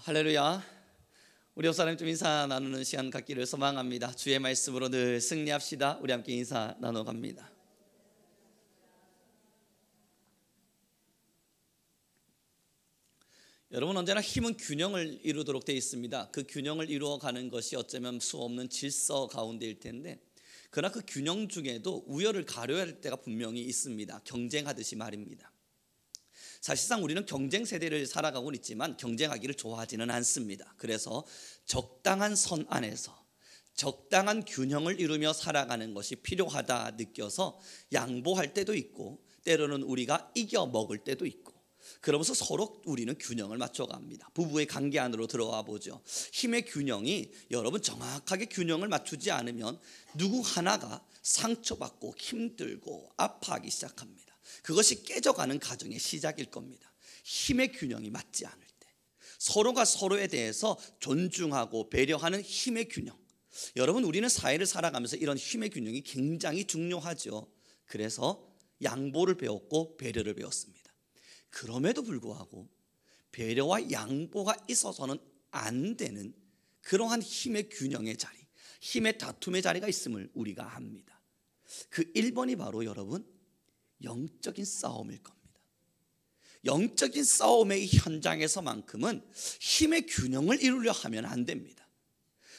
할렐루야. 우리 옆사람 좀 인사 나누는 시간 갖기를 소망합니다. 주의 말씀으로 늘 승리합시다. 우리 함께 인사 나눠갑니다. 여러분, 언제나 힘은 균형을 이루도록 되어 있습니다. 그 균형을 이루어가는 것이 어쩌면 수없는 질서 가운데일 텐데, 그러나 그 균형 중에도 우열을 가려야 할 때가 분명히 있습니다. 경쟁하듯이 말입니다. 사실상 우리는 경쟁 세대를 살아가고 있지만 경쟁하기를 좋아하지는 않습니다. 그래서 적당한 선 안에서 적당한 균형을 이루며 살아가는 것이 필요하다 느껴서 양보할 때도 있고, 때로는 우리가 이겨 먹을 때도 있고, 그러면서 서로 우리는 균형을 맞춰갑니다. 부부의 관계 안으로 들어와 보죠. 힘의 균형이 여러분 정확하게 균형을 맞추지 않으면 누구 하나가 상처받고 힘들고 아파하기 시작합니다. 그것이 깨져가는 과정의 시작일 겁니다. 힘의 균형이 맞지 않을 때, 서로가 서로에 대해서 존중하고 배려하는 힘의 균형. 여러분, 우리는 사회를 살아가면서 이런 힘의 균형이 굉장히 중요하죠. 그래서 양보를 배웠고 배려를 배웠습니다. 그럼에도 불구하고 배려와 양보가 있어서는 안 되는 그러한 힘의 균형의 자리, 힘의 다툼의 자리가 있음을 우리가 압니다. 그 1번이 바로 여러분 영적인 싸움일 겁니다. 영적인 싸움의 현장에서만큼은 힘의 균형을 이루려 하면 안 됩니다.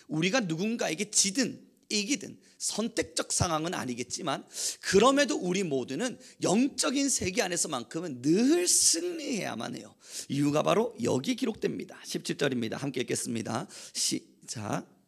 우리가 누군가에게 지든 이기든 선택적 상황은 아니겠지만, 그럼에도 우리 모두는 영적인 세계 안에서만큼은 늘 승리해야만 해요. 이유가 바로 여기 기록됩니다. 17절입니다. 함께 읽겠습니다. 시작.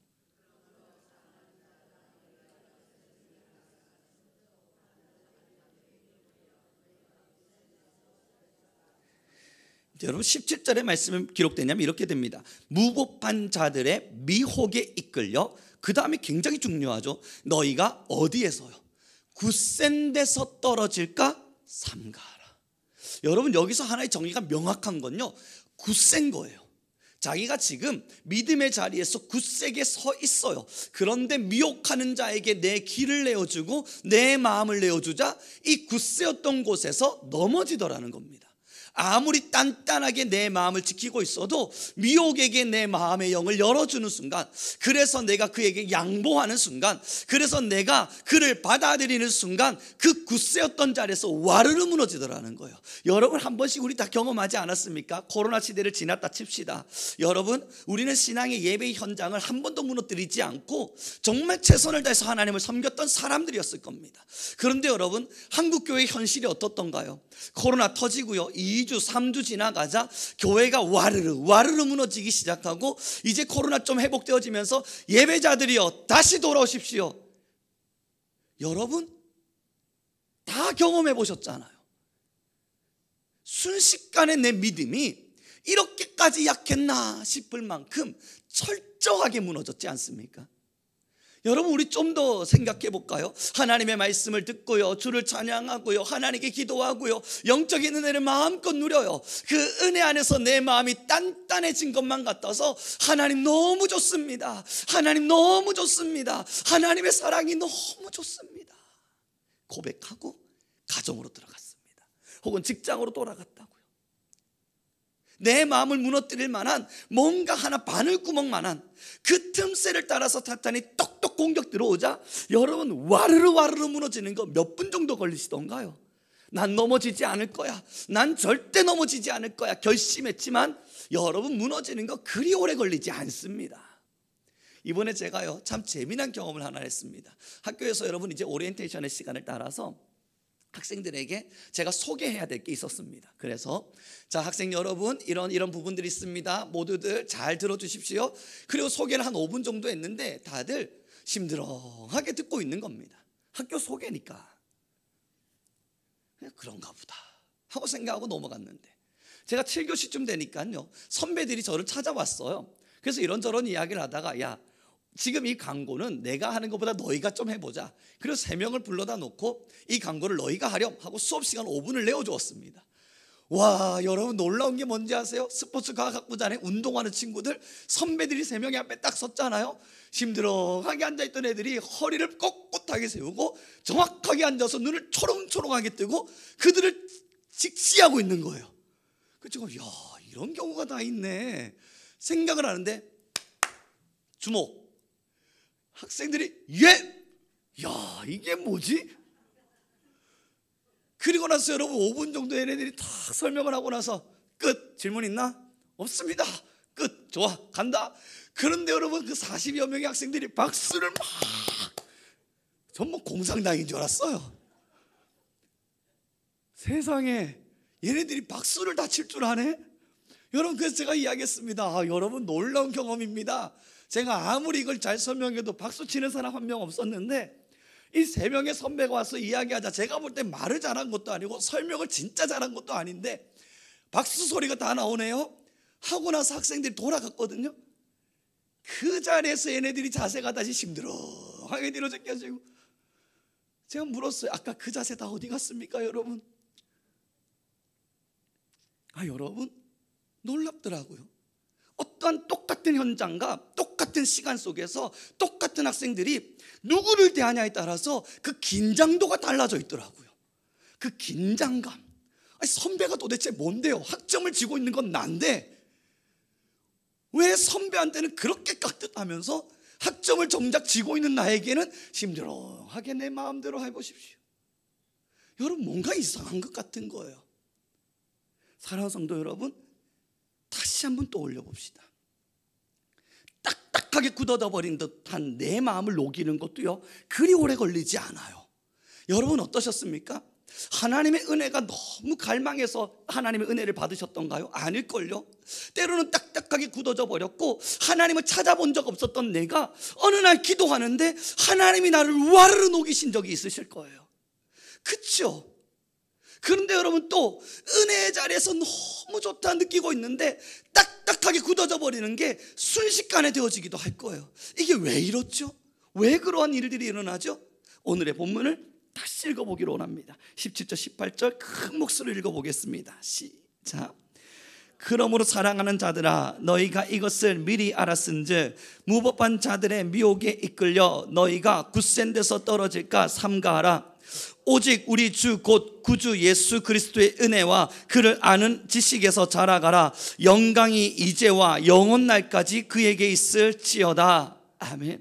여러분, 17절의 말씀은 기록되냐면 이렇게 됩니다. 무법한 자들의 미혹에 이끌려, 그 다음에 굉장히 중요하죠. 너희가 어디에서요? 굳센 데서 떨어질까 삼가하라. 여러분, 여기서 하나의 정의가 명확한 건요, 굳센 거예요. 자기가 지금 믿음의 자리에서 굳세게 서 있어요. 그런데 미혹하는 자에게 내 길을 내어주고 내 마음을 내어주자 이 굳세었던 곳에서 넘어지더라는 겁니다. 아무리 단단하게 내 마음을 지키고 있어도 미혹에게 내 마음의 영을 열어주는 순간, 그래서 내가 그에게 양보하는 순간, 그래서 내가 그를 받아들이는 순간 그 굳세었던 자리에서 와르르 무너지더라는 거예요. 여러분, 한 번씩 우리 다 경험하지 않았습니까? 코로나 시대를 지났다 칩시다. 여러분, 우리는 신앙의 예배 현장을 한 번도 무너뜨리지 않고 정말 최선을 다해서 하나님을 섬겼던 사람들이었을 겁니다. 그런데 여러분, 한국교회의 현실이 어떻던가요? 코로나 터지고요, 2주 3주 지나가자 교회가 와르르 무너지기 시작하고, 이제 코로나 좀 회복되어지면서 예배자들이여 다시 돌아오십시오. 여러분, 다 경험해 보셨잖아요. 순식간에 내 믿음이 이렇게까지 약했나 싶을 만큼 철저하게 무너졌지 않습니까? 여러분, 우리 좀 더 생각해 볼까요? 하나님의 말씀을 듣고요, 주를 찬양하고요, 하나님께 기도하고요, 영적인 은혜를 마음껏 누려요. 그 은혜 안에서 내 마음이 단단해진 것만 같아서 하나님 너무 좋습니다, 하나님 너무 좋습니다, 하나님의 사랑이 너무 좋습니다 고백하고 가정으로 들어갔습니다. 혹은 직장으로 돌아갔다고요. 내 마음을 무너뜨릴 만한 뭔가 하나 바늘구멍만한 그 틈새를 따라서 사탄이 똑똑 공격 들어오자 여러분, 와르르 무너지는 거 몇 분 정도 걸리시던가요? 난 넘어지지 않을 거야, 난 절대 넘어지지 않을 거야 결심했지만 여러분, 무너지는 거 그리 오래 걸리지 않습니다. 이번에 제가요, 참 재미난 경험을 하나 했습니다. 학교에서 여러분, 이제 오리엔테이션의 시간을 따라서 학생들에게 제가 소개해야 될 게 있었습니다. 그래서 자, 학생 여러분, 이런 부분들이 있습니다. 모두들 잘 들어주십시오. 그리고 소개를 한 5분 정도 했는데 다들 심드렁하게 듣고 있는 겁니다. 학교 소개니까 그냥 그런가 보다 하고 생각하고 넘어갔는데, 제가 7교시쯤 되니까요, 선배들이 저를 찾아왔어요. 그래서 이런저런 이야기를 하다가, 야, 지금 이 광고는 내가 하는 것보다 너희가 좀 해보자. 그래서 3명을 불러다 놓고 이 광고를 너희가 하렴 하고 수업 시간 5분을 내어주었습니다. 와, 여러분, 놀라운 게 뭔지 아세요? 스포츠 과학부단에 운동하는 친구들, 선배들이 3명이 앞에 딱 섰잖아요. 심드렁하게 앉아있던 애들이 허리를 꼿꼿하게 세우고 정확하게 앉아서 눈을 초롱초롱하게 뜨고 그들을 직시하고 있는 거예요. 그래서 야, 이런 경우가 다 있네. 생각을 하는데 주목. 학생들이 예? 야, 이게 뭐지? 그리고 나서 여러분 5분 정도 얘네들이 다 설명을 하고 나서 끝. 질문 있나? 없습니다. 끝. 좋아, 간다. 그런데 여러분 그 40여 명의 학생들이 박수를 막, 전부 공상당인 줄 알았어요. 세상에, 얘네들이 박수를 다 칠 줄 아네? 여러분, 그래서 제가 이야기했습니다. 여러분, 놀라운 경험입니다. 제가 아무리 이걸 잘 설명해도 박수 치는 사람 한 명 없었는데 이 3명의 선배가 와서 이야기하자, 제가 볼 때 말을 잘한 것도 아니고 설명을 진짜 잘한 것도 아닌데 박수 소리가 다 나오네요. 하고 나서 학생들이 돌아갔거든요. 그 자리에서 얘네들이 자세가 다시 힘들어하게 뒤로제껴지고, 제가 물었어요. 아까 그 자세 다 어디 갔습니까 여러분? 여러분, 놀랍더라고요. 어떠한 똑같은 현장과 똑같은 시간 속에서 똑같은 학생들이 누구를 대하냐에 따라서 그 긴장도가 달라져 있더라고요. 그 긴장감. 선배가 도대체 뭔데요? 학점을 쥐고 있는 건 난데 왜 선배한테는 그렇게 깍듯하면서 학점을 정작 쥐고 있는 나에게는 힘들어하게 내 마음대로 해보십시오. 여러분, 뭔가 이상한 것 같은 거예요. 사랑하는 성도 여러분, 다시 한번 떠올려 봅시다. 딱딱하게 굳어져 버린 듯한 내 마음을 녹이는 것도요, 그리 오래 걸리지 않아요. 여러분 어떠셨습니까? 하나님의 은혜가 너무 갈망해서 하나님의 은혜를 받으셨던가요? 아닐걸요. 때로는 딱딱하게 굳어져 버렸고 하나님을 찾아본 적 없었던 내가 어느 날 기도하는데 하나님이 나를 와르르 녹이신 적이 있으실 거예요. 그렇죠? 그런데 여러분, 또 은혜의 자리에서 너무 좋다 느끼고 있는데 딱딱하게 굳어져 버리는 게 순식간에 되어지기도 할 거예요. 이게 왜 이렇죠? 왜 그러한 일들이 일어나죠? 오늘의 본문을 다시 읽어보기로 원합니다. 17절 18절 큰 목소리로 읽어보겠습니다. 시작. 그러므로 사랑하는 자들아, 너희가 이것을 미리 알았은즉 무법한 자들의 미혹에 이끌려 너희가 굳센 데서 떨어질까 삼가하라. 오직 우리 주 곧 구주 예수 그리스도의 은혜와 그를 아는 지식에서 자라가라. 영광이 이제와 영원날까지 그에게 있을지어다. 아멘.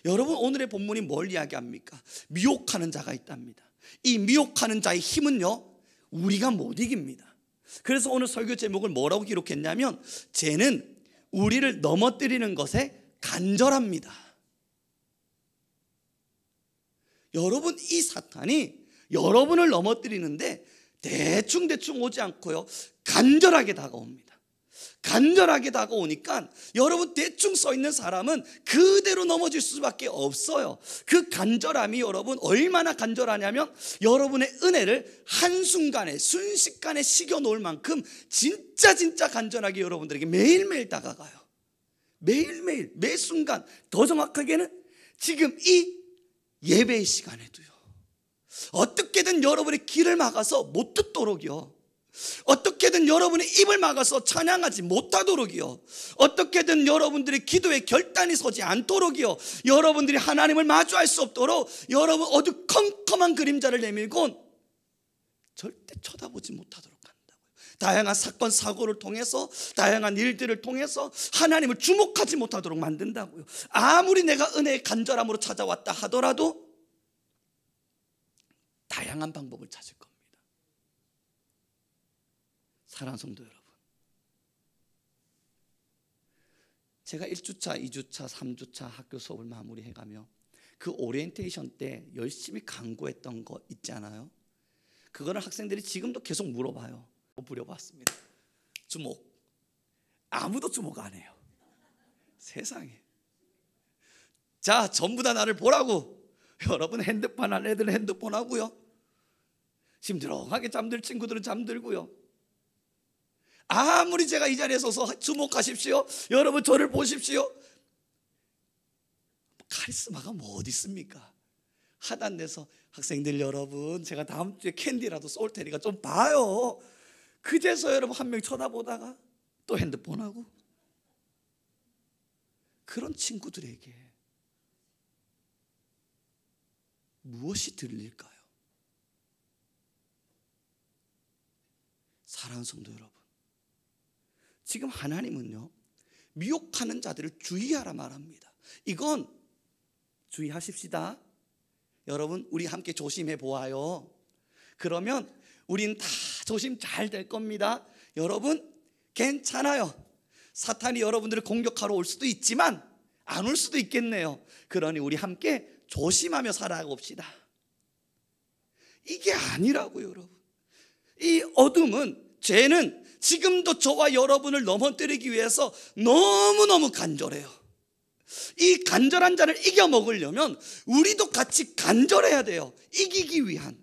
여러분, 오늘의 본문이 뭘 이야기합니까? 미혹하는 자가 있답니다. 이 미혹하는 자의 힘은요, 우리가 못 이깁니다. 그래서 오늘 설교 제목을 뭐라고 기록했냐면, 쟤는 우리를 넘어뜨리는 것에 간절합니다. 여러분, 이 사탄이 여러분을 넘어뜨리는데 대충 오지 않고요, 간절하게 다가옵니다. 간절하게 다가오니까 여러분, 대충 서 있는 사람은 그대로 넘어질 수밖에 없어요. 그 간절함이 여러분 얼마나 간절하냐면 여러분의 은혜를 한순간에 순식간에 식여놓을 만큼 진짜 간절하게 여러분들에게 매일매일 다가가요. 매일매일, 매 순간. 더 정확하게는 지금 이 예배의 시간에도요. 어떻게든 여러분의 길을 막아서 못 듣도록요, 어떻게든 여러분의 입을 막아서 찬양하지 못하도록이요, 어떻게든 여러분들의 기도에 결단이 서지 않도록이요, 여러분들이 하나님을 마주할 수 없도록 여러분 어두컴컴한 그림자를 내밀곤 절대 쳐다보지 못하도록 한다고요. 다양한 사건 사고를 통해서, 다양한 일들을 통해서 하나님을 주목하지 못하도록 만든다고요. 아무리 내가 은혜의 간절함으로 찾아왔다 하더라도 다양한 방법을 찾을 겁니다. 사랑하는 성도 여러분, 제가 1주차, 2주차, 3주차 학교 수업을 마무리해가며 그 오리엔테이션 때 열심히 강구했던 거 있잖아요. 그거를 학생들이 지금도 계속 물어봐요. 부려봤습니다. 주목. 아무도 주목 안 해요. 세상에. 자, 전부 다 나를 보라고. 여러분, 핸드폰 할 애들은 핸드폰 하고요, 힘들어하게 잠들 친구들은 잠들고요. 아무리 제가 이 자리에 서서 주목하십시오, 여러분 저를 보십시오, 카리스마가 뭐 어디 있습니까? 하단에서 학생들 여러분, 제가 다음 주에 캔디라도 쏠 테니까 좀 봐요. 그제서 여러분 한 명 쳐다보다가 또 핸드폰하고. 그런 친구들에게 무엇이 들릴까요? 사랑하는 성도 여러분, 지금 하나님은요, 미혹하는 자들을 주의하라 말합니다. 이건 주의하십시다. 여러분, 우리 함께 조심해 보아요. 그러면 우린 다 조심 잘 될 겁니다. 여러분, 괜찮아요. 사탄이 여러분들을 공격하러 올 수도 있지만 안 올 수도 있겠네요. 그러니 우리 함께 조심하며 살아봅시다. 이게 아니라고요, 여러분. 이 어둠은, 죄는 지금도 저와 여러분을 넘어뜨리기 위해서 너무너무 간절해요. 이 간절한 자를 이겨먹으려면 우리도 같이 간절해야 돼요. 이기기 위한.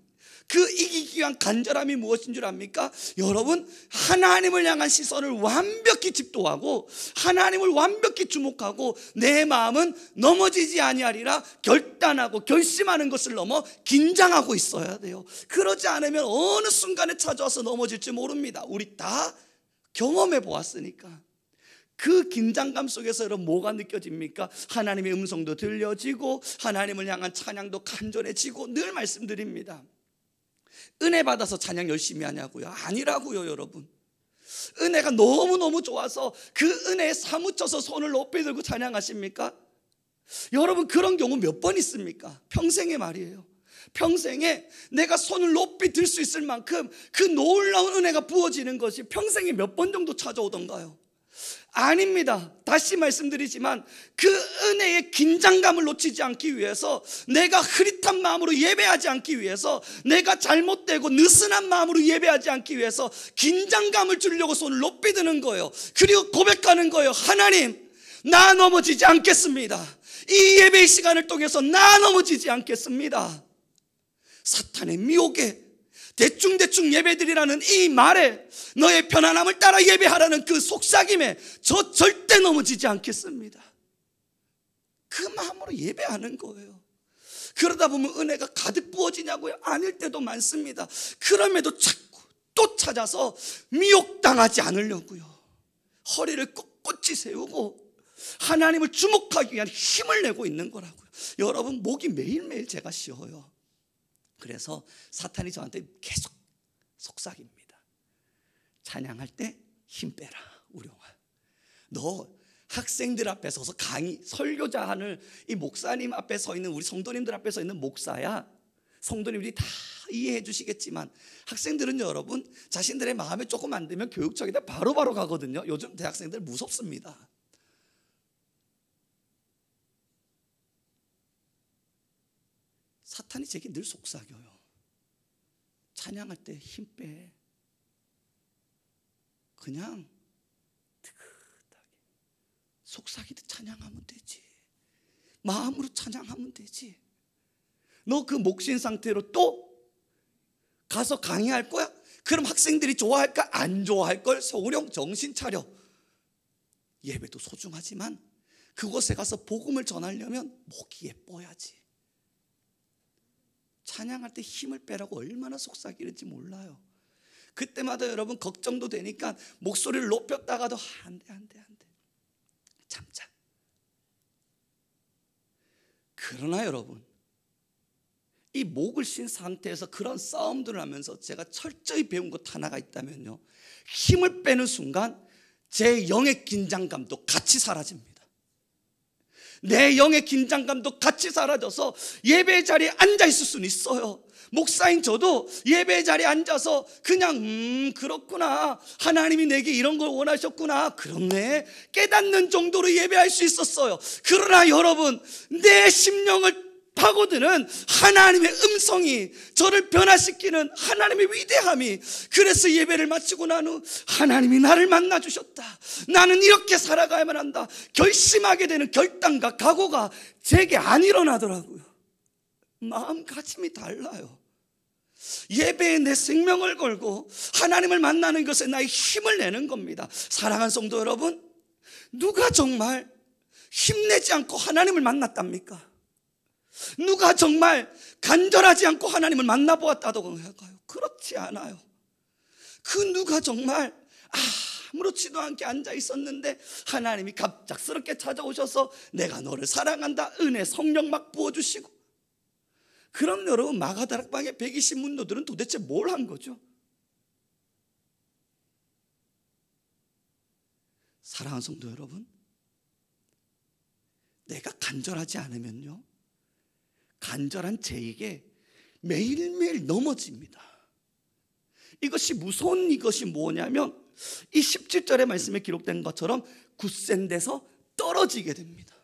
그 이기기 위한 간절함이 무엇인 줄 압니까? 여러분, 하나님을 향한 시선을 완벽히 집도하고 하나님을 완벽히 주목하고 내 마음은 넘어지지 아니하리라 결단하고 결심하는 것을 넘어 긴장하고 있어야 돼요. 그러지 않으면 어느 순간에 찾아와서 넘어질지 모릅니다. 우리 다 경험해 보았으니까. 그 긴장감 속에서 여러분 뭐가 느껴집니까? 하나님의 음성도 들려지고 하나님을 향한 찬양도 간절해지고. 늘 말씀드립니다. 은혜 받아서 찬양 열심히 하냐고요? 아니라고요, 여러분. 은혜가 너무너무 좋아서 그 은혜에 사무쳐서 손을 높이 들고 찬양하십니까? 여러분, 그런 경우 몇 번 있습니까? 평생의 말이에요. 평생에 내가 손을 높이 들 수 있을 만큼 그 놀라운 은혜가 부어지는 것이 평생에 몇 번 정도 찾아오던가요? 아닙니다. 다시 말씀드리지만 그 은혜의 긴장감을 놓치지 않기 위해서, 내가 흐릿한 마음으로 예배하지 않기 위해서, 내가 잘못되고 느슨한 마음으로 예배하지 않기 위해서 긴장감을 주려고 손을 높이 드는 거예요. 그리고 고백하는 거예요. 하나님, 나 넘어지지 않겠습니다. 이 예배의 시간을 통해서 나 넘어지지 않겠습니다. 사탄의 미혹에 대충대충 예배드리라는 이 말에, 너의 편안함을 따라 예배하라는 그 속삭임에 저 절대 넘어지지 않겠습니다. 그 마음으로 예배하는 거예요. 그러다 보면 은혜가 가득 부어지냐고요? 아닐 때도 많습니다. 그럼에도 자꾸 또 찾아서 미혹당하지 않으려고요, 허리를 꼿꼿이 세우고 하나님을 주목하기 위한 힘을 내고 있는 거라고요. 여러분, 목이 매일매일 제가 쉬어요. 그래서 사탄이 저한테 계속 속삭입니다. 찬양할 때 힘 빼라, 우령아. 너 학생들 앞에 서서 강의, 설교자 하는 이 목사님 앞에 서 있는, 우리 성도님들 앞에 서 있는 목사야. 성도님들이 다 이해해 주시겠지만 학생들은 여러분, 자신들의 마음에 조금 안 들면 교육청에다 바로바로 가거든요. 요즘 대학생들 무섭습니다. 사탄이 제게 늘 속삭여요. 찬양할 때 힘 빼. 그냥 느긋하게 속삭이듯 찬양하면 되지. 마음으로 찬양하면 되지. 너 그 목신 상태로 또 가서 강의할 거야? 그럼 학생들이 좋아할까? 안 좋아할걸? 서울형 정신 차려. 예배도 소중하지만 그곳에 가서 복음을 전하려면 목이 예뻐야지. 찬양할 때 힘을 빼라고 얼마나 속삭이는지 몰라요. 그때마다 여러분 걱정도 되니까 목소리를 높였다가도 안 돼. 참자. 그러나 여러분, 이 목을 쉰 상태에서 그런 싸움들을 하면서 제가 철저히 배운 것 하나가 있다면요, 힘을 빼는 순간 제 영의 긴장감도 같이 사라집니다. 내 영의 긴장감도 같이 사라져서 예배 자리에 앉아 있을 수는 있어요. 목사인 저도 예배 자리에 앉아서 그냥 그렇구나, 하나님이 내게 이런 걸 원하셨구나, 그렇네, 깨닫는 정도로 예배할 수 있었어요. 그러나 여러분, 내 심령을 파고드는 하나님의 음성이, 저를 변화시키는 하나님의 위대함이, 그래서 예배를 마치고 난 후 하나님이 나를 만나 주셨다, 나는 이렇게 살아가야만 한다 결심하게 되는 결단과 각오가 제게 안 일어나더라고요. 마음가짐이 달라요. 예배에 내 생명을 걸고 하나님을 만나는 것에 나의 힘을 내는 겁니다. 사랑하는 성도 여러분, 누가 정말 힘내지 않고 하나님을 만났답니까? 누가 정말 간절하지 않고 하나님을 만나보았다고 할까요? 그렇지 않아요. 그 누가 정말 아무렇지도 않게 앉아 있었는데 하나님이 갑작스럽게 찾아오셔서 내가 너를 사랑한다, 은혜 성령 막 부어주시고. 그럼 여러분, 마가다락방의 120문도들은 도대체 뭘 한 거죠? 사랑하는 성도 여러분, 내가 간절하지 않으면요, 간절한 제에게 매일매일 넘어집니다. 이것이 무서운 이것이 뭐냐면 이 17절의 말씀에 기록된 것처럼 굳센 데서 떨어지게 됩니다.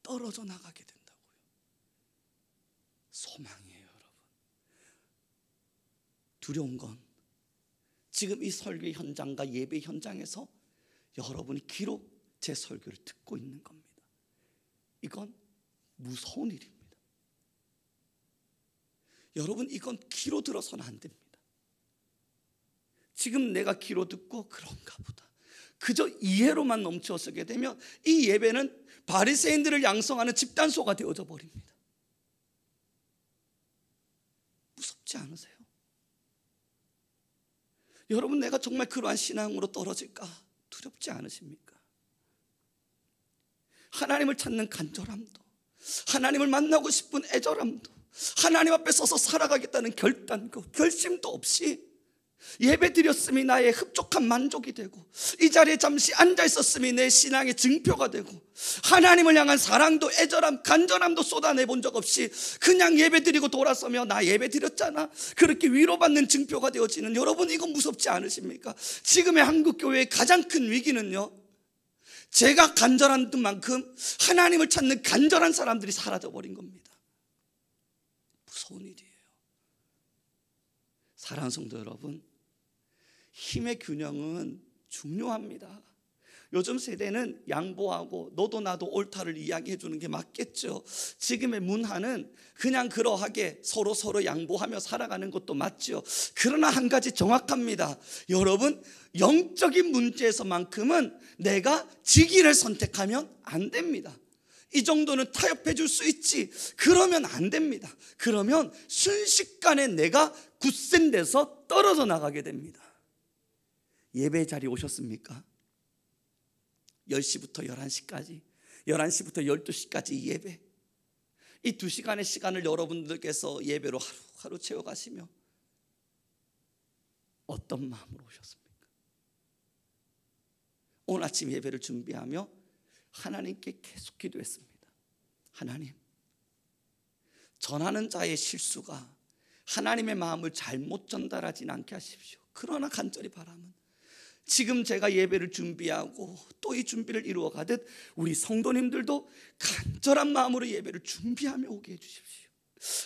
떨어져 나가게 된다고요. 소망이에요, 여러분. 두려운 건 지금 이 설교 현장과 예배 현장에서 여러분이 귀로 제 설교를 듣고 있는 겁니다. 이건 무서운 일입니다. 여러분, 이건 귀로 들어서는 안 됩니다. 지금 내가 귀로 듣고 그런가 보다, 그저 이해로만 넘쳐서게 되면 이 예배는 바리새인들을 양성하는 집단소가 되어져 버립니다. 무섭지 않으세요? 여러분, 내가 정말 그러한 신앙으로 떨어질까 두렵지 않으십니까? 하나님을 찾는 간절함도, 하나님을 만나고 싶은 애절함도, 하나님 앞에 서서 살아가겠다는 결단과 결심도 없이 예배 드렸음이 나의 흡족한 만족이 되고, 이 자리에 잠시 앉아 있었음이 내 신앙의 증표가 되고, 하나님을 향한 사랑도 애절함, 간절함도 쏟아내 본 적 없이 그냥 예배 드리고 돌아서며 나 예배 드렸잖아, 그렇게 위로받는 증표가 되어지는, 여러분, 이건 무섭지 않으십니까? 지금의 한국교회의 가장 큰 위기는요, 제가 간절한 만큼 하나님을 찾는 간절한 사람들이 사라져버린 겁니다. 무서운 일이에요. 사랑하는 성도 여러분, 힘의 균형은 중요합니다. 요즘 세대는 양보하고 너도 나도 옳다를 이야기해 주는 게 맞겠죠. 지금의 문화는 그냥 그러하게 서로 양보하며 살아가는 것도 맞죠. 그러나 한 가지 정확합니다. 여러분, 영적인 문제에서만큼은 내가 지기를 선택하면 안 됩니다. 이 정도는 타협해 줄 수 있지, 그러면 안 됩니다. 그러면 순식간에 내가 굳센 데서 떨어져 나가게 됩니다. 예배 자리 오셨습니까? 10시부터 11시까지, 11시부터 12시까지 예배, 이 2시간의 시간을 여러분들께서 예배로 하루 채워가시며 어떤 마음으로 오셨습니까? 오늘 아침 예배를 준비하며 하나님께 계속 기도했습니다. 하나님, 전하는 자의 실수가 하나님의 마음을 잘못 전달하진 않게 하십시오. 그러나 간절히 바람은 지금 제가 예배를 준비하고 또 이 준비를 이루어 가듯 우리 성도님들도 간절한 마음으로 예배를 준비하며 오게 해주십시오.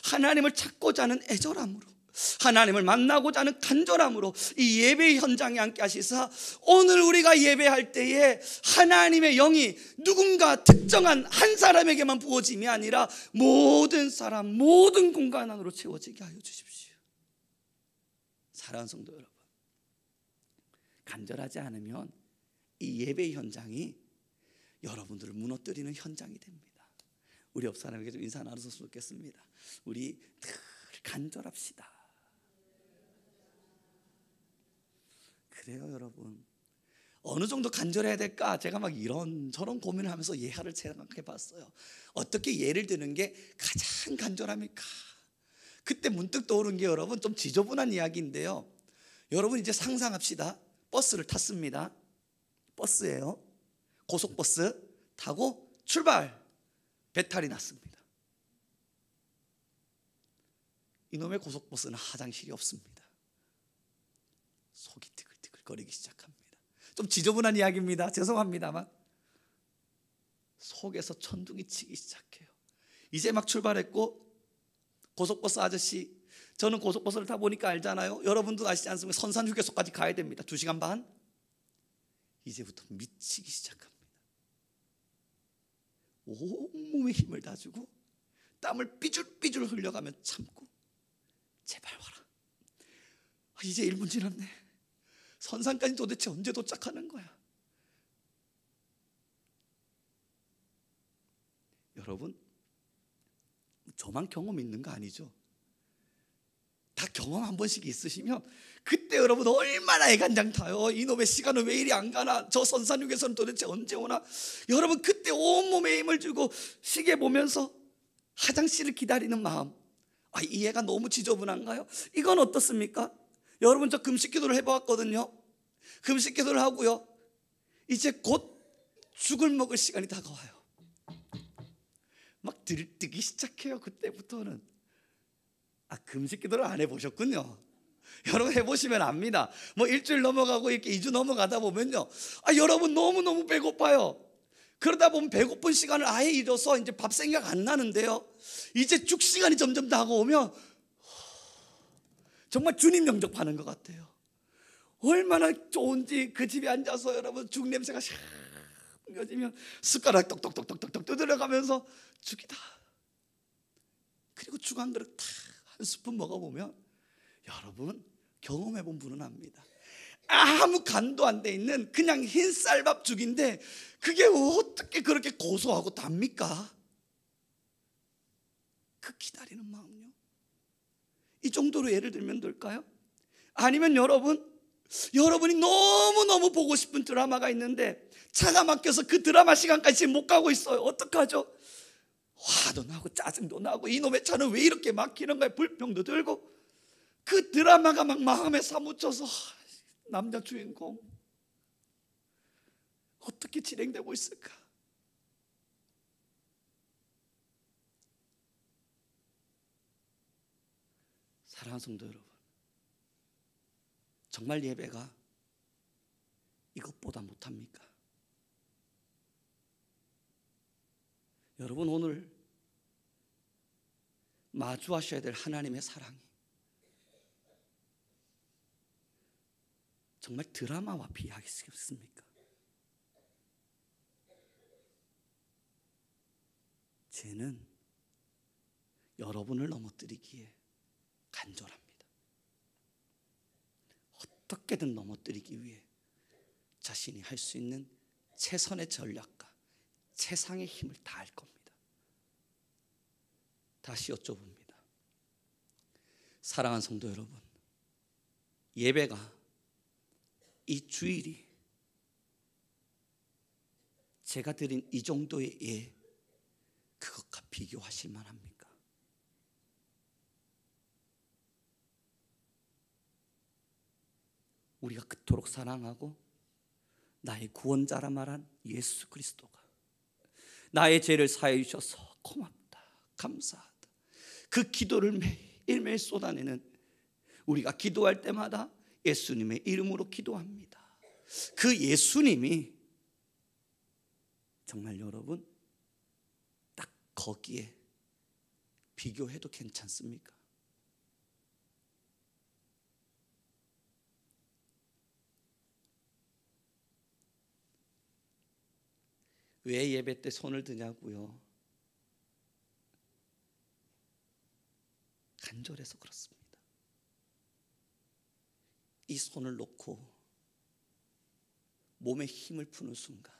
하나님을 찾고자 하는 애절함으로, 하나님을 만나고자 하는 간절함으로 이 예배 현장에 함께 하시사 오늘 우리가 예배할 때에 하나님의 영이 누군가 특정한 한 사람에게만 부어짐이 아니라 모든 사람, 모든 공간 안으로 채워지게 하여 주십시오. 사랑하는 성도 여러분, 간절하지 않으면 이 예배 현장이 여러분들을 무너뜨리는 현장이 됩니다. 우리 옆 사람에게 좀 인사 나눠서 좋겠습니다. 우리 늘 간절합시다. 그래요, 여러분. 어느 정도 간절해야 될까? 제가 막 이런저런 고민을 하면서 예화를 생각해 봤어요. 어떻게 예를 드는 게 가장 간절합니까? 그때 문득 떠오른 게 여러분 좀 지저분한 이야기인데요. 여러분 이제 상상합시다. 버스를 탔습니다. 버스예요. 고속버스 타고 출발. 배탈이 났습니다. 이놈의 고속버스는 화장실이 없습니다. 속이 티글티글거리기 시작합니다. 좀 지저분한 이야기입니다. 죄송합니다만 속에서 천둥이 치기 시작해요. 이제 막 출발했고 고속버스 아저씨, 저는 고속버스를 타보니까 알잖아요. 여러분도 아시지 않습니까? 선산휴게소까지 가야 됩니다. 2시간 반. 이제부터 미치기 시작합니다. 온몸에 힘을 다 주고 땀을 삐줄삐줄 흘려가며 참고 제발 와라. 이제 1분 지났네. 선산까지 도대체 언제 도착하는 거야? 여러분, 저만 경험 있는 거 아니죠? 다 경험 한 번씩 있으시면 그때 여러분 얼마나 애간장 타요. 이놈의 시간은 왜 이리 안 가나, 저 선산육에서는 도대체 언제 오나. 여러분 그때 온몸에 힘을 주고 시계 보면서 화장실을 기다리는 마음, 이해가 너무 지저분한가요? 이건 어떻습니까? 여러분 저 금식 기도를 해보았거든요. 금식 기도를 하고요, 이제 곧 죽을 먹을 시간이 다가와요. 막 들뜨기 시작해요. 그때부터는. 금식 기도를 안 해보셨군요. 여러분 해보시면 압니다. 뭐 일주일 넘어가고 이렇게 2주 넘어가다 보면요, 여러분 너무너무 배고파요. 그러다 보면 배고픈 시간을 아예 잃어서 이제 밥 생각 안 나는데요, 이제 죽 시간이 점점 다가오면 정말 주님 영접하는 것 같아요. 얼마나 좋은지 그 집에 앉아서 여러분 죽 냄새가 샥 풍겨지면 숟가락 똑똑똑똑똑 두드려가면서 죽이다. 그리고 죽 한 그릇 탁 한 스푼 먹어보면 여러분 경험해 본 분은 압니다. 아무 간도 안 돼 있는 그냥 흰 쌀밥 죽인데 그게 어떻게 그렇게 고소하고 답니까? 그 기다리는 마음요. 이 정도로 예를 들면 될까요? 아니면 여러분이 너무너무 보고 싶은 드라마가 있는데 차가 막혀서 그 드라마 시간까지 지금 못 가고 있어요. 어떡하죠? 화도 나고 짜증도 나고 이놈의 차는 왜 이렇게 막히는 거야? 불평도 들고 그 드라마가 막 마음에 사무쳐서 남자 주인공 어떻게 진행되고 있을까? 사랑하는 성도 여러분, 정말 예배가 이것보다 못합니까? 여러분 오늘 마주하셔야 될 하나님의 사랑이 정말 드라마와 비하겠습니까? 죄는 여러분을 넘어뜨리기에 간절합니다. 어떻게든 넘어뜨리기 위해 자신이 할 수 있는 최선의 전략과 최상의 힘을 다할 겁니다. 다시 여쭤봅니다. 사랑하는 성도 여러분, 예배가 이 주일이 제가 드린 이 정도의 예, 그것과 비교하실 만합니까? 우리가 그토록 사랑하고 나의 구원자라 말한 예수 그리스도가 나의 죄를 사해 주셔서 고맙다, 감사하다, 그 기도를 매일매일 쏟아내는 우리가 기도할 때마다 예수님의 이름으로 기도합니다. 그 예수님이 정말 여러분 딱 거기에 비교해도 괜찮습니까? 왜 예배 때 손을 드냐고요? 간절해서 그렇습니다. 이 손을 놓고 몸에 힘을 푸는 순간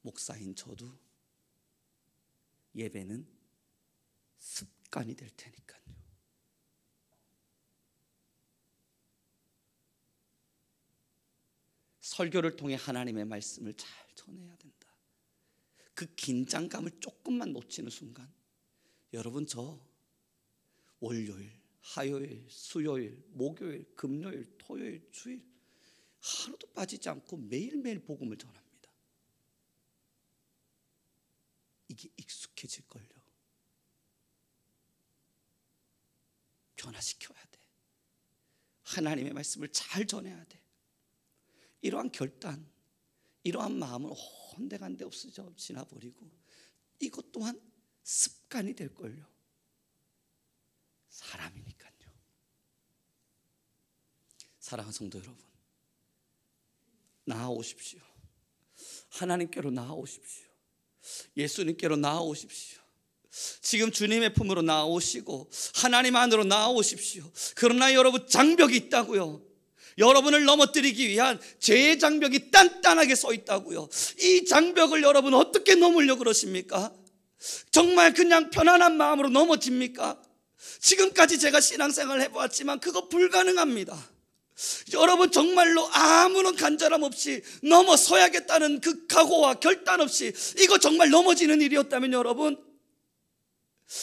목사인 저도 예배는 습관이 될 테니까요. 설교를 통해 하나님의 말씀을 잘 전해야 된다. 그 긴장감을 조금만 놓치는 순간 여러분 저 월요일, 화요일, 수요일, 목요일, 금요일, 토요일, 주일 하루도 빠지지 않고 매일매일 복음을 전합니다. 이게 익숙해질걸요. 변화시켜야 돼. 하나님의 말씀을 잘 전해야 돼. 이러한 결단, 이러한 마음은 온데간데 없어져 지나버리고 이것 또한 습관이 될걸요. 사람이니까요. 사랑하는 성도 여러분, 나아오십시오. 하나님께로 나아오십시오. 예수님께로 나아오십시오. 지금 주님의 품으로 나아오시고 하나님 안으로 나아오십시오. 그러나 여러분 장벽이 있다고요. 여러분을 넘어뜨리기 위한 죄의 장벽이 단단하게 서 있다고요. 이 장벽을 여러분 어떻게 넘으려고 그러십니까? 정말 그냥 편안한 마음으로 넘어집니까? 지금까지 제가 신앙생활을 해보았지만 그거 불가능합니다. 여러분 정말로 아무런 간절함 없이 넘어서야겠다는 그 각오와 결단 없이 이거 정말 넘어지는 일이었다면 여러분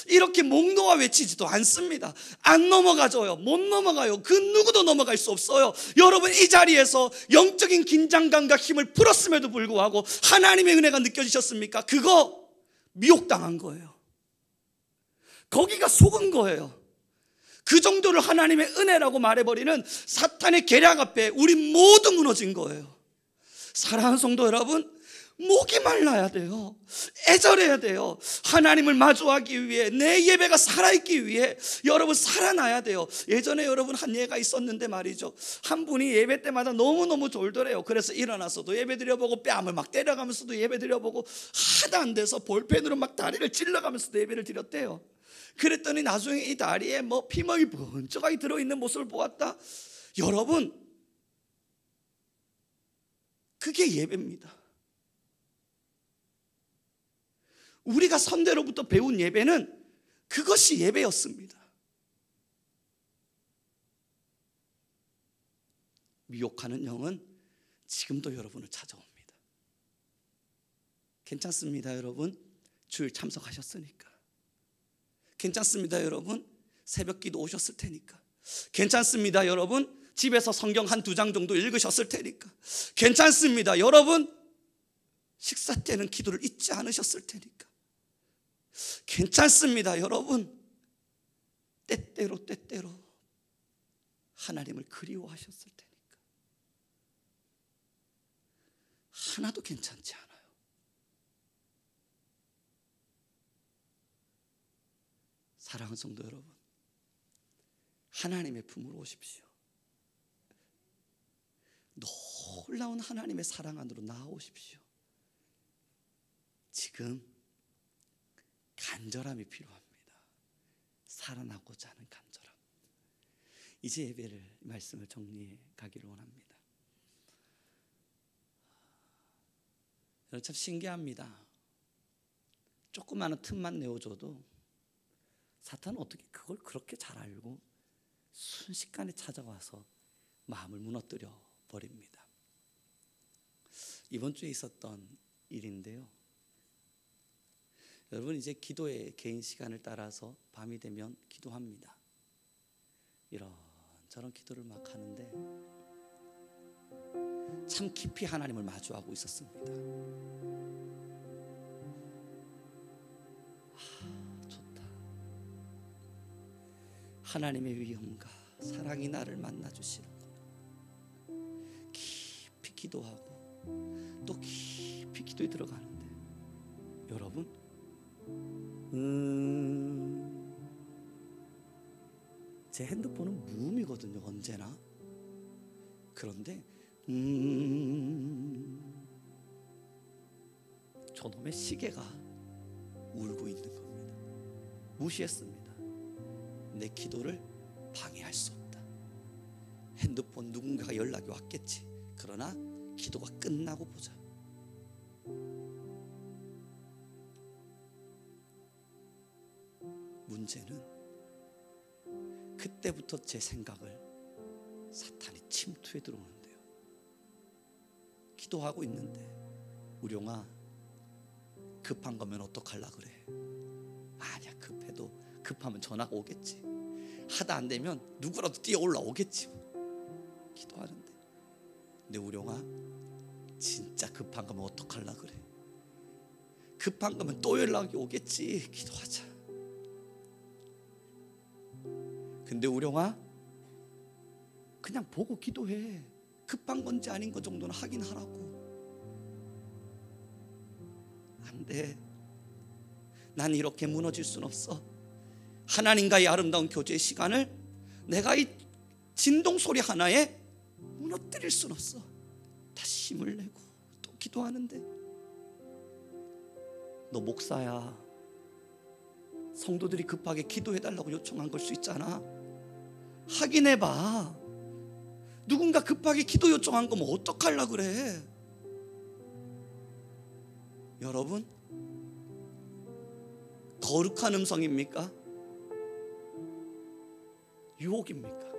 이렇게 목 놓아 외치지도 않습니다. 안 넘어가져요. 못 넘어가요. 그 누구도 넘어갈 수 없어요. 여러분, 이 자리에서 영적인 긴장감과 힘을 풀었음에도 불구하고 하나님의 은혜가 느껴지셨습니까? 그거 미혹당한 거예요. 거기가 속은 거예요. 그 정도를 하나님의 은혜라고 말해버리는 사탄의 계략 앞에 우리 모두 무너진 거예요. 사랑하는 성도 여러분, 목이 말라야 돼요. 애절해야 돼요. 하나님을 마주하기 위해, 내 예배가 살아있기 위해 여러분 살아나야 돼요. 예전에 여러분 한 예가 있었는데 말이죠, 한 분이 예배 때마다 너무너무 졸더래요. 그래서 일어나서도 예배 드려보고 뺨을 막 때려가면서도 예배 드려보고 하도 안 돼서 볼펜으로 막 다리를 찔러가면서도 예배를 드렸대요. 그랬더니 나중에 이 다리에 뭐 피멍이 번쩍하게 들어있는 모습을 보았다. 여러분, 그게 예배입니다. 우리가 선대로부터 배운 예배는 그것이 예배였습니다. 미혹하는 영은 지금도 여러분을 찾아옵니다. 괜찮습니다, 여러분. 주일 참석하셨으니까. 괜찮습니다, 여러분. 새벽 기도 오셨을 테니까. 괜찮습니다, 여러분. 집에서 성경 한두 장 정도 읽으셨을 테니까. 괜찮습니다, 여러분. 식사 때는 기도를 잊지 않으셨을 테니까. 괜찮습니다, 여러분. 때때로 하나님을 그리워하셨을 테니까. 하나도 괜찮지 않아요. 사랑하는 성도 여러분, 하나님의 품으로 오십시오. 놀라운 하나님의 사랑 안으로 나아오십시오. 지금 간절함이 필요합니다. 살아나고자 하는 간절함. 이제 예배를, 말씀을 정리해 가기를 원합니다. 여러분, 참 신기합니다. 조그마한 틈만 내어줘도 사탄은 어떻게 그걸 그렇게 잘 알고 순식간에 찾아와서 마음을 무너뜨려 버립니다. 이번 주에 있었던 일인데요, 여러분, 이제 기도의 개인 시간을 따라서 밤이 되면 기도합니다. 이런저런 기도를 막 하는데 참 깊이 하나님을 마주하고 있었습니다. 좋다. 하나님의 위엄과 사랑이 나를 만나주시는구나. 깊이 기도하고 또 깊이 기도에 들어가는데, 여러분, 제 핸드폰은 무음이거든요, 언제나. 그런데 저놈의 시계가 울고 있는 겁니다. 무시했습니다. 내 기도를 방해할 수 없다. 핸드폰 누군가가 연락이 왔겠지. 그러나 기도가 끝나고 보자. 문제는 그때부터 제 생각을 사탄이 침투해 들어오는데요. 기도하고 있는데, 우룡아, 급한 거면 어떡할라 그래? 아니야, 급하면 전화가 오겠지. 하다 안 되면 누구라도 뛰어 올라오겠지. 기도하는데, 근데 우룡아, 진짜 급한 거면 어떡할라 그래? 급한 거면 또 연락이 오겠지. 기도하자. 근데 우룡아, 그냥 보고 기도해. 급한 건지 아닌 것 정도는 확인하라고. 안 돼. 난 이렇게 무너질 순 없어. 하나님과의 아름다운 교제의 시간을 내가 이 진동 소리 하나에 무너뜨릴 순 없어. 다시 힘을 내고 또 기도하는데, 너 목사야, 성도들이 급하게 기도해달라고 요청한 걸 수 있잖아. 확인해봐. 누군가 급하게 기도 요청한 거면 어떡하려고 그래? 여러분, 거룩한 음성입니까? 유혹입니까?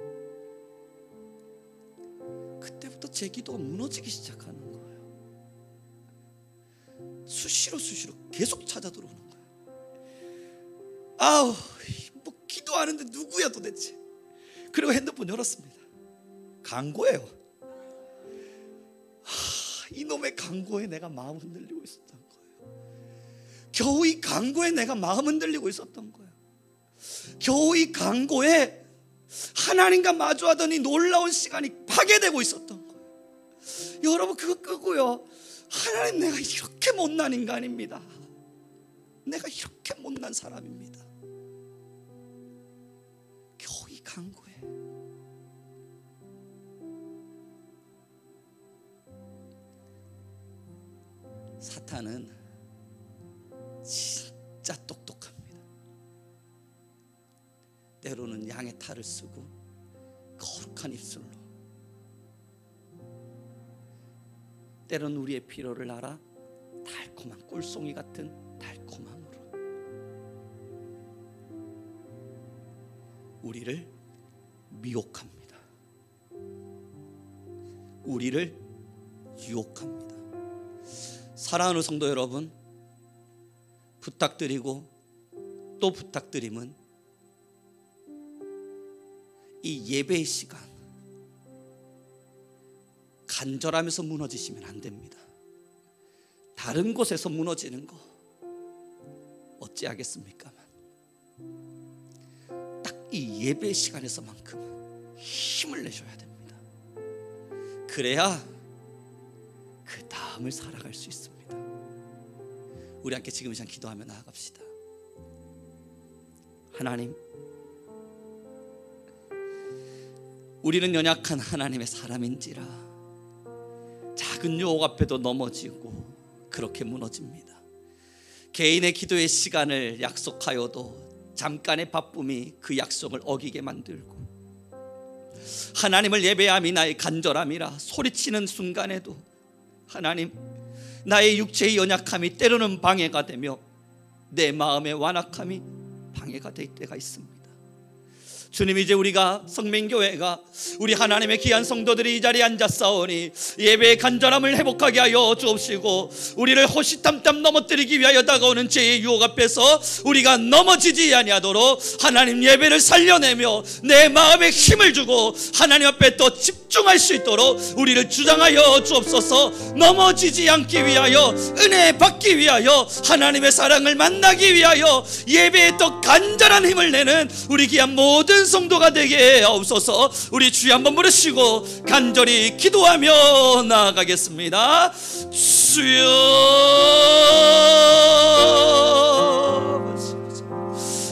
그때부터 제 기도가 무너지기 시작하는 거예요. 수시로 계속 찾아 들어오는 거예요. 아우, 뭐 기도하는데 누구야 도대체. 그리고 핸드폰 열었습니다. 광고예요. 이놈의 광고에 내가 마음 흔들리고 있었던 거예요. 겨우 이 광고에 내가 마음 흔들리고 있었던 거예요. 겨우 이 광고에 하나님과 마주하더니 놀라운 시간이 파괴되고 있었던 거예요. 여러분, 그거 끄고요, 하나님, 내가 이렇게 못난 인간입니다. 내가 이렇게 못난 사람입니다. 겨우 이 광고에. 사탄은 진짜 똑똑합니다. 때로는 양의 탈을 쓰고 거룩한 입술로, 때로는 우리의 필요를 알아 달콤한 꿀송이 같은 달콤함으로 우리를 미혹합니다. 우리를 유혹합니다. 사랑하는 성도 여러분, 부탁드리고 또 부탁드림은 이 예배의 시간 간절하면서 무너지시면 안 됩니다. 다른 곳에서 무너지는 거 어찌하겠습니까만, 딱 이 예배 시간에서만큼은 힘을 내셔야 됩니다. 그래야 그 다음을 살아갈 수 있습니다. 우리 함께 지금 이 시간 기도하며 나아갑시다. 하나님, 우리는 연약한 하나님의 사람인지라 작은 유혹 앞에도 넘어지고 그렇게 무너집니다. 개인의 기도의 시간을 약속하여도 잠깐의 바쁨이 그 약속을 어기게 만들고, 하나님을 예배함이 나의 간절함이라 소리치는 순간에도 하나님, 나의 육체의 연약함이 때로는 방해가 되며 내 마음의 완악함이 방해가 될 때가 있습니다. 주님, 이제 우리가 성민교회가 우리 하나님의 귀한 성도들이 이 자리에 앉았사오니 예배의 간절함을 회복하게 하여 주옵시고, 우리를 호시탐탐 넘어뜨리기 위하여 다가오는 죄의 유혹 앞에서 우리가 넘어지지 아니하도록 하나님 예배를 살려내며 내 마음에 힘을 주고 하나님 앞에 또 집중할 수 있도록 우리를 주장하여 주옵소서. 넘어지지 않기 위하여, 은혜 받기 위하여, 하나님의 사랑을 만나기 위하여 예배에 또 간절한 힘을 내는 우리 귀한 모든 성도가 되게 하옵소서. 우리 주여 한번 부르시고 간절히 기도하며 나아가겠습니다. 주여,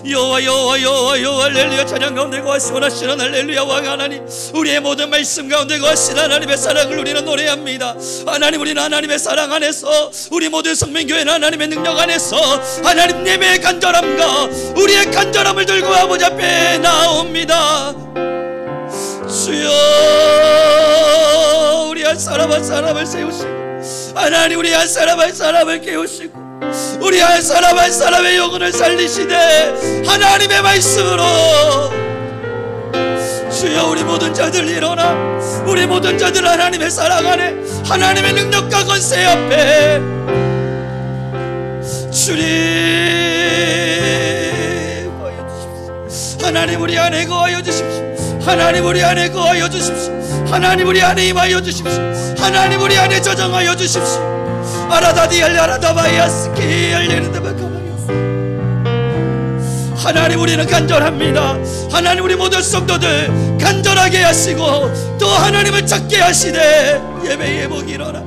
여호와 여호와 여호와 여호와 할렐루야. 찬양 가운데 거하시는 할렐루야. 왕 하나님, 우리의 모든 말씀 가운데 거하시는 하나님의 사랑을 우리는 노래합니다. 하나님, 우리는 하나님의 사랑 안에서, 우리 모든 성민교회는 하나님의 능력 안에서 하나님 예배의 간절함과 우리의 간절함을 들고 아버지 앞에 나옵니다. 주여, 우리 한 사람 한 사람을 세우시고, 하나님 우리 한 사람 한 사람을 깨우시고, 우리 한 사람 한 사람의 영혼을 살리시되 하나님의 말씀으로, 주여, 우리 모든 자들 일어나, 우리 모든 자들 하나님의 사랑 안에, 하나님의 능력과 권세 앞에 주님 거하여 주십시오. 하나님 우리 안에 거하여 주십시오. 하나님 우리 안에 거하여 주십시오. 하나님 우리 안에 임하여 주십시오. 하나님 우리 안에 저정하여 주십시오. 하나님, 우리는 간절합니다. 하나님, 우리 모든 성도들 간절하게 하시고 또 하나님을 찾게 하시되 예배의 복이 일어나,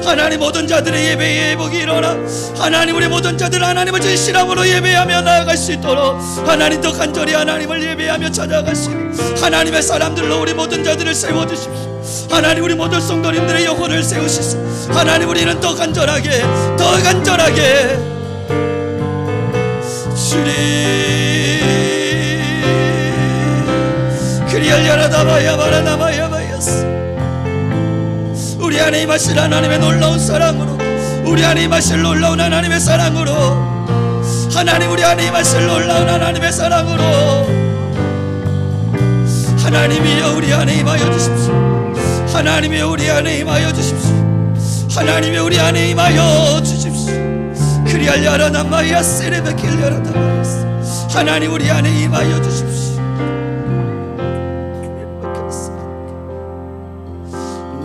하나님 모든 자들의 예배의 복이 일어나, 하나님 우리 모든 자들 하나님을 진실함으로 예배하며 나아갈 수 있도록 하나님 더 간절히 하나님을 예배하며 찾아가시니 하나님의 사람들로 우리 모든 자들을 세워주십시오. 하나님, 우리 모든 성도님들의 영혼을 세우시소. 하나님, 우리는 더 간절하게, 더 간절하게 주님 그리하려나다바야 바라나바야 바야스. 우리 안에 임하실 하나님의 놀라운 사랑으로, 우리 안에 임하실 놀라운 하나님의 사랑으로, 하나님 우리 안에 임하실 놀라운 하나님의 사랑으로 하나님이여 우리 안에 임하여 주십시오. 하나님이여 우리 안에 임하여 주십시오. 하나님이여 우리 안에 임하여 주십시오. 그리하려나마야 세레베킬려라다마야스. 하나님 우리 안에 임하여 주십시오.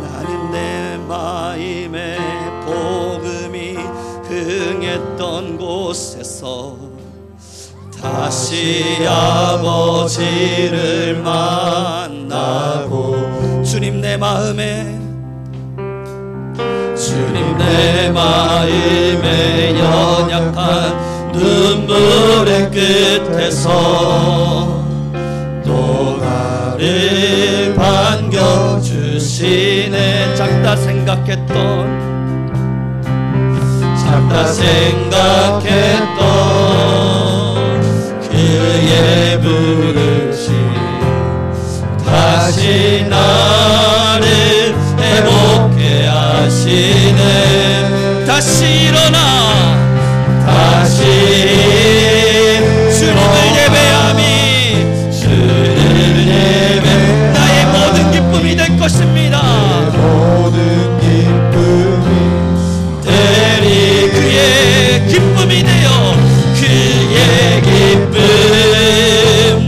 나는 내 마음에 복음이 흥했던 곳에서 다시 아버지를 만나고 주님 내 마음에 연약한 눈물의 끝에서 또 나를 반겨주시네. 작다 생각했던 그의 부르심 다시 나를 회복해 하시네. 다시 일어나 주님을 예배함이 나의 모든 기쁨이 될 것입니다. 그의 기쁨이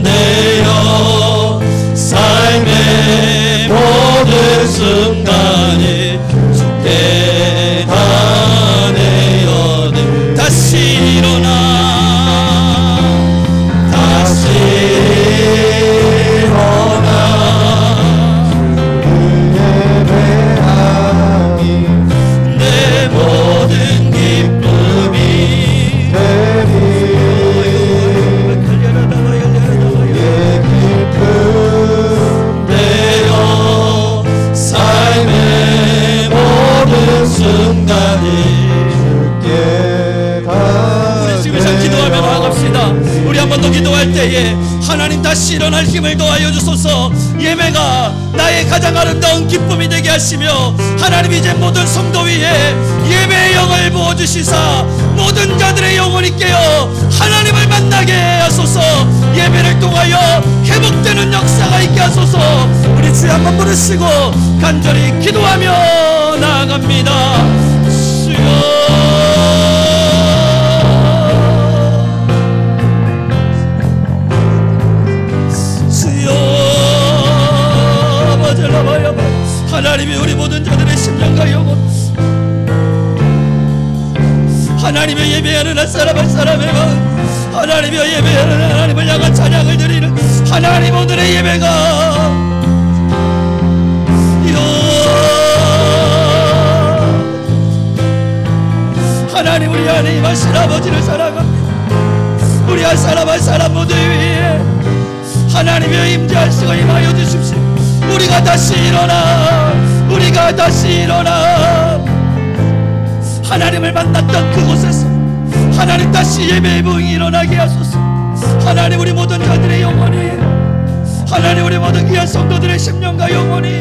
되어 삶의 모든 순간을 주께 다 내어드 다시 일어나 내 모든 기쁨이 되어 삶의 모든 순간을 우리 지금 기도하며 나아갑시다. 우리 한 번 더 기도할 때에 하나님 다시 일어날 힘을 더하여 주소서. 예배가 나의 가장 아름다운 기쁨이 되게 하시며 하나님 이제 모든 성도 위에 예배의 영을 부어주시사 모든 자들의 영혼이 깨어 하나님을 만나게 하소서. 예배를 통하여 회복되는 역사가 있게 하소서. 우리 주여 한번 부르시고 간절히 기도하며 나아갑니다. 주여 하나님이 우리 모든 자들의 심령과 영혼 하나님의 예배하는 한 사람 한 사람의 마음 하나님의 예배하는 하나님을 향한 찬양을 드리는 하나님 오늘의 예배가 하나님 우리 안에 임하신 아버지를 사랑합니다. 우리 한 사람 모두 위에 하나님의 임재할 수가 임하여 주십시오. 우리가 다시 일어나 하나님을 만났던 그곳에서 하나님 다시 예배의 부흥이 일어나게 하소서. 하나님 우리 모든 자들의 영혼이 하나님 우리 모든 귀한 성도들의 심령과 영혼이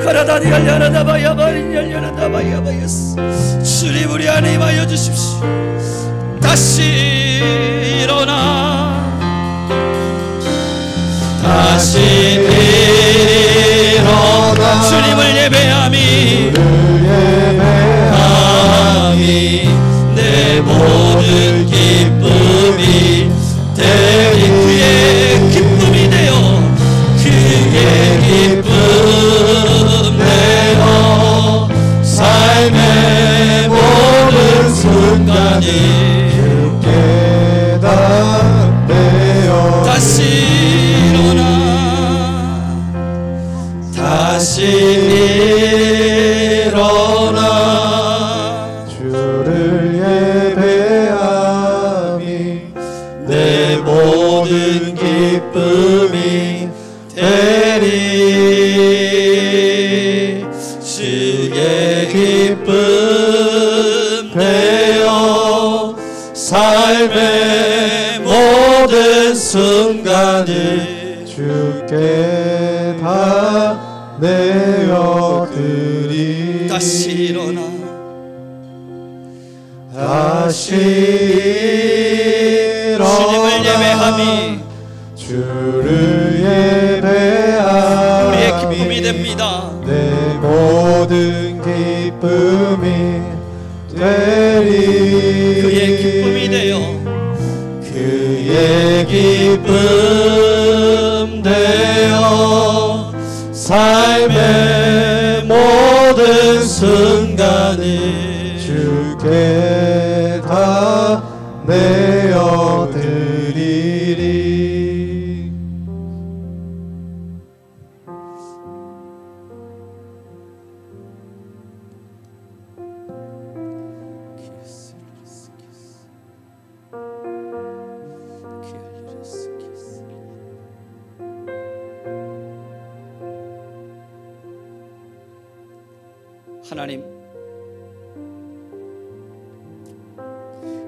가라다니 열려라다바야바야바야스 주님 우리 안에 임하여 주십시오. 다시 일어나 주님을 예배함이 내 모든 기쁨이 되리 그의 기쁨이 되어 그의 기쁨 되어 삶의 모든 순간이 다시 일어나 주를 예배함이 내 모든 기쁨이 되리 주의 기쁨 되어 삶의 모든 순간을 주께 다 내어드리 다시 일어나 주님을 예배함이 주를 예배함이 우리의 기쁨이 됩니다. 내 모든 기쁨이 되리 그의 기쁨이 되어 그의 기쁨 되어 삶의 모든 순간을 주께 다 내어드리리. 하나님,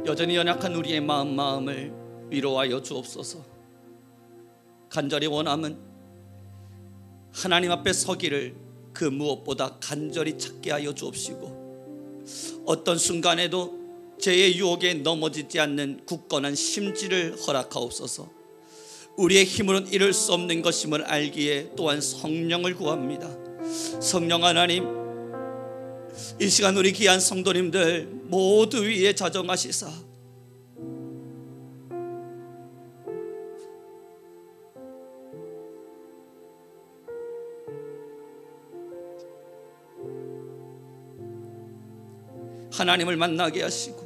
여전히 연약한 우리의 마음을 위로하여 주옵소서. 간절히 원함은 하나님 앞에 서기를 그 무엇보다 간절히 찾게 하여 주옵시고, 어떤 순간에도 죄의 유혹에 넘어지지 않는 굳건한 심지를 허락하옵소서. 우리의 힘으로는 이룰 수 없는 것임을 알기에 또한 성령을 구합니다. 성령 하나님, 이 시간 우리 귀한 성도님들 모두 위에 자정하시사 하나님을 만나게 하시고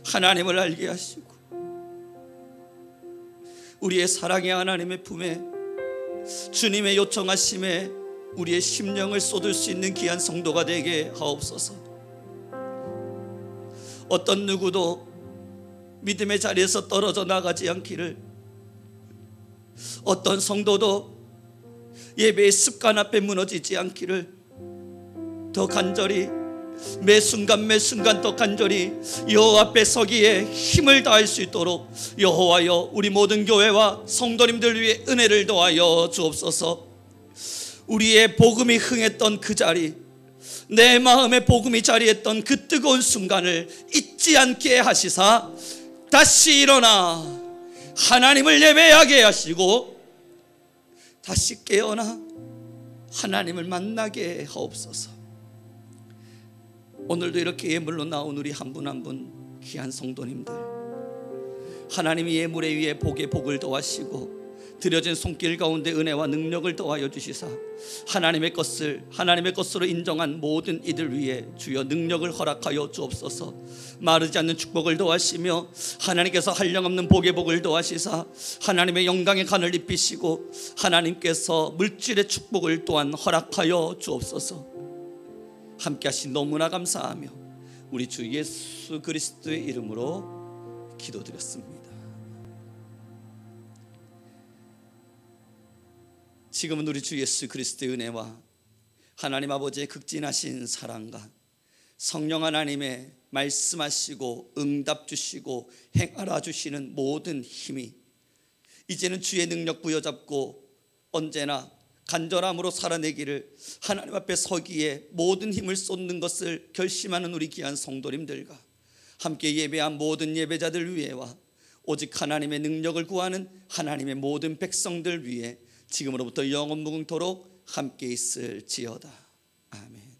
하나님을 알게 하시고 우리의 사랑의 하나님의 품에 주님의 요청하심에 우리의 심령을 쏟을 수 있는 귀한 성도가 되게 하옵소서. 어떤 누구도 믿음의 자리에서 떨어져 나가지 않기를, 어떤 성도도 예배의 습관 앞에 무너지지 않기를, 더 간절히 매 순간 더 간절히 여호와 앞에 서기에 힘을 다할 수 있도록 여호와여 우리 모든 교회와 성도님들 위해 은혜를 더하여 주옵소서. 우리의 복음이 흥했던 그 자리, 내 마음에 복음이 자리했던 그 뜨거운 순간을 잊지 않게 하시사 다시 일어나 하나님을 예배하게 하시고 다시 깨어나 하나님을 만나게 하옵소서. 오늘도 이렇게 예물로 나온 우리 한 분 한 분 귀한 성도님들, 하나님이 예물에 위해 복에 복을 더하시고 드려진 손길 가운데 은혜와 능력을 더하여 주시사 하나님의 것으로 인정한 모든 이들 위해 주여 능력을 허락하여 주옵소서. 마르지 않는 축복을 더하시며 하나님께서 한량없는 복의 복을 더하시사 하나님의 영광의 간을 입히시고 하나님께서 물질의 축복을 또한 허락하여 주옵소서. 함께 하신 너무나 감사하며 우리 주 예수 그리스도의 이름으로 기도드렸습니다. 지금은 우리 주 예수 그리스도의 은혜와 하나님 아버지의 극진하신 사랑과 성령 하나님의 말씀하시고 응답 주시고 행하라 주시는 모든 힘이 이제는 주의 능력 부여잡고 언제나 간절함으로 살아내기를, 하나님 앞에 서기에 모든 힘을 쏟는 것을 결심하는 우리 귀한 성도님들과 함께 예배한 모든 예배자들 위에와 오직 하나님의 능력을 구하는 하나님의 모든 백성들 위에 지금으로부터 영원 무궁토록 함께 있을지어다. 아멘.